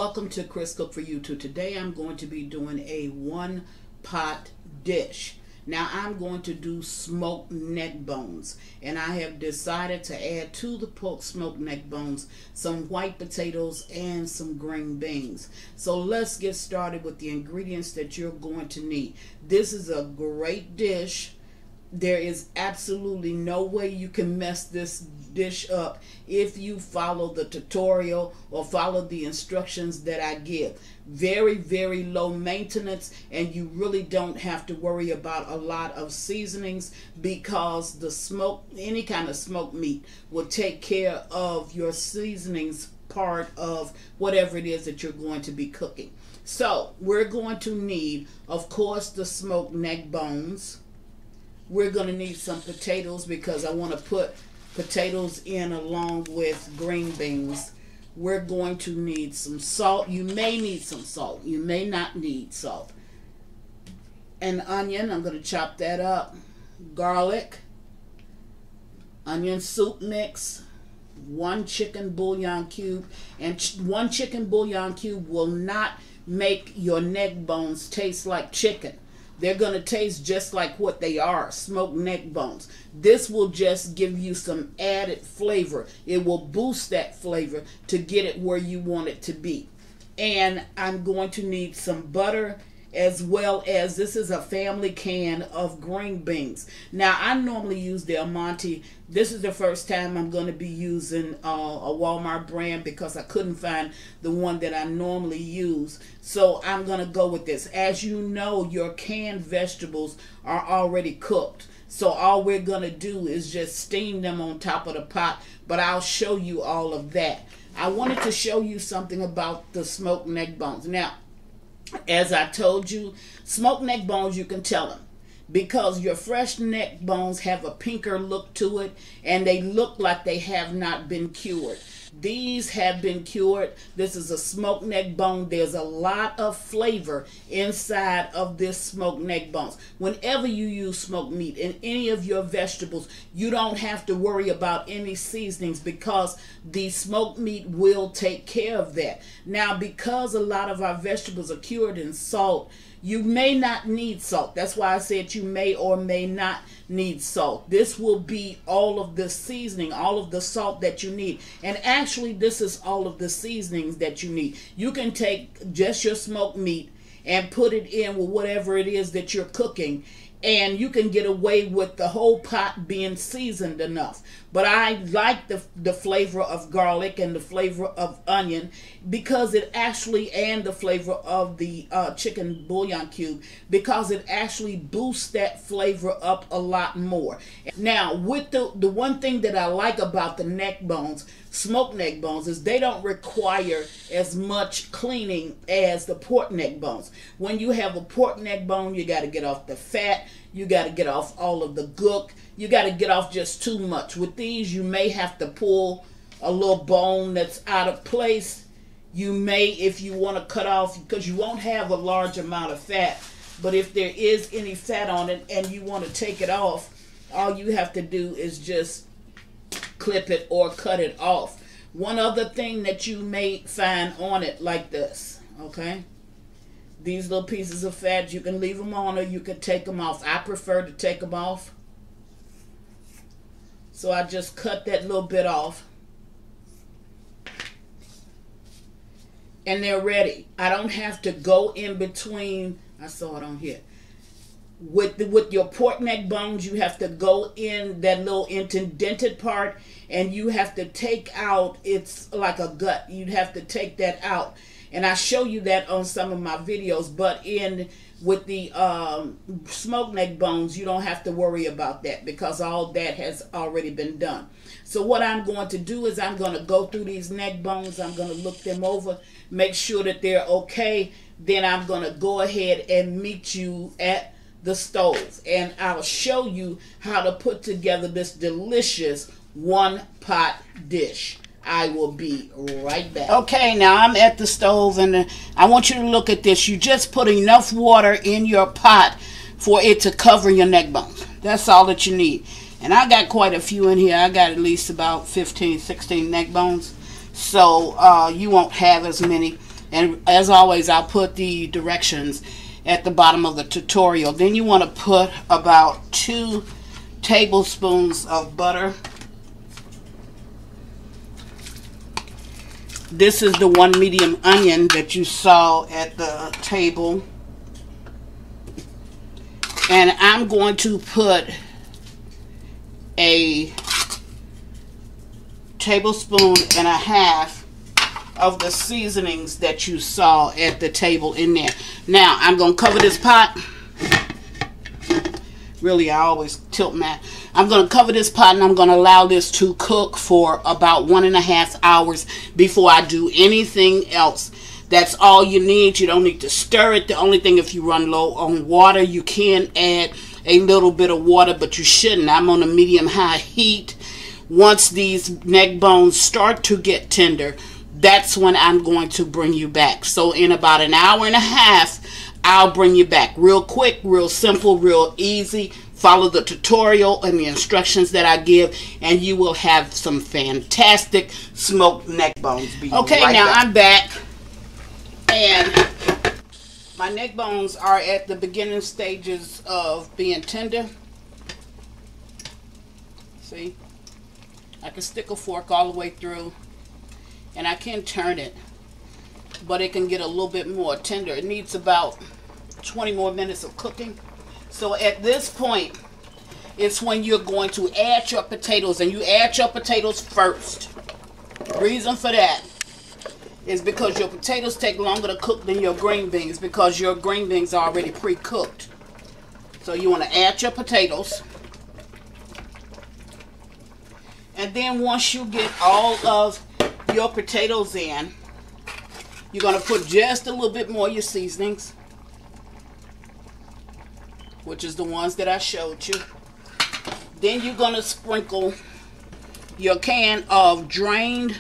welcome to Chris Cook for YouTube. Today I'm going to be doing a one pot dish. Now I'm going to do smoked neck bones, and I have decided to add to the smoked neck bones some white potatoes and some green beans. So let's get started with the ingredients that you're going to need. This is a great dish. There is absolutely no way you can mess this dish up if you follow the tutorial or follow the instructions that I give. Very, very low maintenance, and you really don't have to worry about a lot of seasonings because the smoke, any kind of smoked meat, will take care of your seasonings part of whatever it is that you're going to be cooking. So we're going to need, of course, the smoked neck bones. We're going to need some potatoes because I want to put potatoes in along with green beans. We're going to need some salt. You may need some salt. You may not need salt. An onion, I'm going to chop that up. Garlic, onion soup mix, 1 chicken bouillon cube. And 1 chicken bouillon cube will not make your neck bones taste like chicken. They're going to taste just like what they are, smoked neck bones. This will just give you some added flavor. It will boost that flavor to get it where you want it to be. And I'm going to need some butter, as well as this is a family can of green beans. Now, I normally use the Almonte. This is the first time I'm going to be using a Walmart brand because I couldn't find the one that I normally use. So I'm going to go with this. As you know, your canned vegetables are already cooked. So all we're going to do is just steam them on top of the pot. But I'll show you all of that. I wanted to show you something about the smoked neck bones. Now, as I told you, smoked neck bones, you can tell them because your fresh neck bones have a pinker look to it and they look like they have not been cured. These have been cured. This is a smoked neck bone. There's a lot of flavor inside of this smoked neck bones. Whenever you use smoked meat in any of your vegetables, you don't have to worry about any seasonings because the smoked meat will take care of that. Now, because a lot of our vegetables are cured in salt, you may not need salt. That's why I said you may or may not need salt. This will be all of the seasoning, all of the salt that you need. And actually, this is all of the seasonings that you need. You can take just your smoked meat and put it in with whatever it is that you're cooking, and you can get away with the whole pot being seasoned enough. But I like the flavor of garlic and the flavor of onion because it actually, and the flavor of the chicken bouillon cube, because it actually boosts that flavor up a lot more. Now, with the one thing that I like about the neck bones, smoked neck bones, is they don't require as much cleaning as the pork neck bones. When you have a pork neck bone, you got to get off the fat, you got to get off all of the gook, you got to get off just too much. With these, you may have to pull a little bone that's out of place. You may, if you want to cut off, because you won't have a large amount of fat, but if there is any fat on it and you want to take it off, all you have to do is just clip it or cut it off. One other thing that you may find on it like this, okay? These little pieces of fat, you can leave them on or you can take them off. I prefer to take them off. So I just cut that little bit off. And they're ready. I don't have to go in between. I saw it on here. With your pork neck bones, you have to go in that little indented part and you have to take out, it's like a gut. You'd have to take that out. And I show you that on some of my videos, but with the smoked neck bones, you don't have to worry about that because all that has already been done. So what I'm going to do is I'm going to go through these neck bones. I'm going to look them over, make sure that they're okay. Then I'm going to go ahead and meet you at the stove. And I'll show you how to put together this delicious one-pot dish. I will be right back. Okay, now I'm at the stove and I want you to look at this. You just put enough water in your pot for it to cover your neck bones. That's all that you need. And I got quite a few in here. I got at least about 15, 16 neck bones. So you won't have as many. And as always, I'll put the directions at the bottom of the tutorial. Then you want to put about 2 tablespoons of butter. This is the 1 medium onion that you saw at the table. And I'm going to put a tablespoon and a half of the seasonings that you saw at the table in there. Now, I'm going to cover this pot. Really, I always tilt my... I'm going to cover this pot and I'm going to allow this to cook for about 1.5 hours before I do anything else. That's all you need. You don't need to stir it. The only thing, if you run low on water, you can add a little bit of water, but you shouldn't. I'm on a medium-high heat. Once these neck bones start to get tender, that's when I'm going to bring you back. So in about 1.5 hours, I'll bring you back. Real quick, real simple, real easy. Follow the tutorial and the instructions that I give, and you will have some fantastic smoked neck bones. Okay, right now back. I'm back, and my neck bones are at the beginning stages of being tender. See, I can stick a fork all the way through, and I can turn it, but it can get a little bit more tender. It needs about 20 more minutes of cooking. So at this point, it's when you're going to add your potatoes, and you add your potatoes first. Reason for that is because your potatoes take longer to cook than your green beans, because your green beans are already pre-cooked. So you want to add your potatoes. And then once you get all of your potatoes in, you're going to put just a little bit more of your seasonings, which is the ones that I showed you. Then you're going to sprinkle your can of drained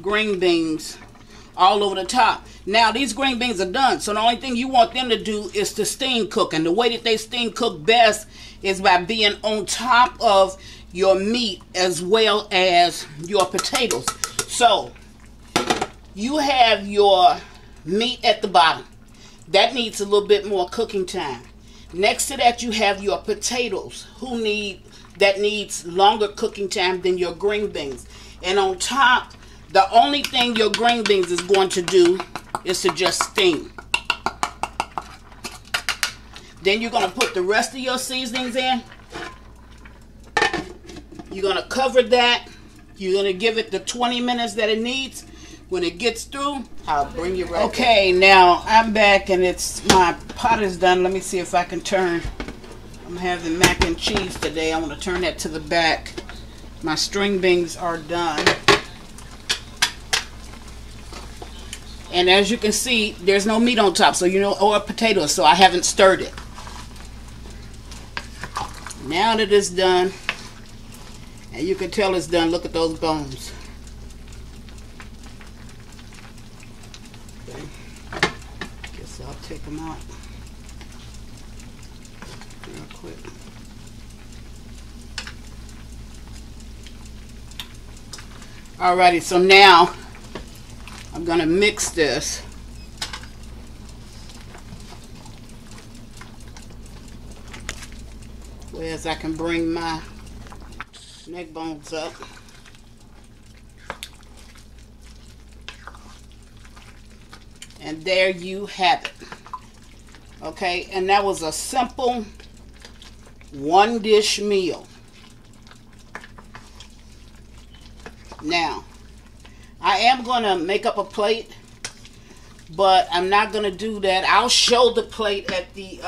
green beans all over the top. Now, these green beans are done, so the only thing you want them to do is to steam cook. And the way that they steam cook best is by being on top of your meat as well as your potatoes. So, you have your meat at the bottom. That needs a little bit more cooking time. Next to that, you have your potatoes, that needs longer cooking time than your green beans. And on top, the only thing your green beans is going to do is to just steam. Then you're going to put the rest of your seasonings in. You're going to cover that. You're going to give it the 20 minutes that it needs. When it gets through, I'll bring you right Okay, back. Now I'm back, and my pot is done. Let me see if I can turn. I'm having mac and cheese today. I want to turn that to the back. My string beans are done. And as you can see, there's no meat on top, so or potatoes, so I haven't stirred it. Now that it's done, and you can tell it's done, look at those bones. I'll take them out real quick. Alrighty, so now I'm going to mix this. Whereas I can bring my neck bones up. And there you have it. Okay, and that was a simple 1-dish meal. Now, I am going to make up a plate, but I'm not going to do that. I'll show the plate at the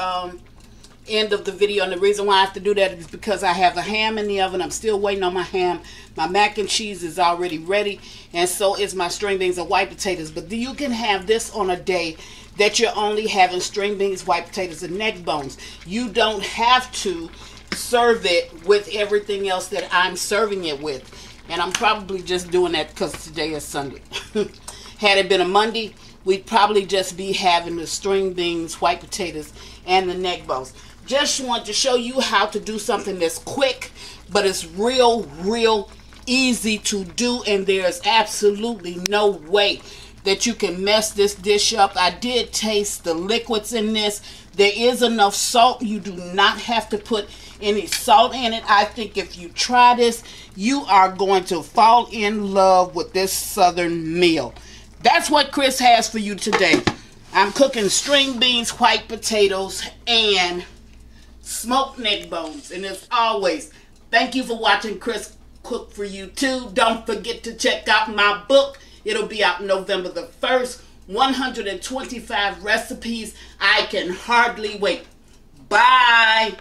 end of the video, and the reason why I have to do that is because I have a ham in the oven. I'm still waiting on my ham. My mac and cheese is already ready, and so is my string beans and white potatoes. But you can have this on a day that you're only having string beans, white potatoes, and neck bones. You don't have to serve it with everything else that I'm serving it with. And I'm probably just doing that because today is Sunday. Had it been a Monday, we'd probably just be having the string beans, white potatoes, and the neck bones. Just want to show you how to do something that's quick, but it's real easy to do, and there's absolutely no way that you can mess this dish up. I did taste the liquids in this. There is enough salt. You do not have to put any salt in it. I think if you try this, you are going to fall in love with this Southern meal. That's what Chris has for you today. I'm cooking string beans, white potatoes, and smoked neck bones. And as always, thank you for watching Chris Cook For You Too. Don't forget to check out my book. It'll be out November the 1st. 125 recipes. I can hardly wait. Bye.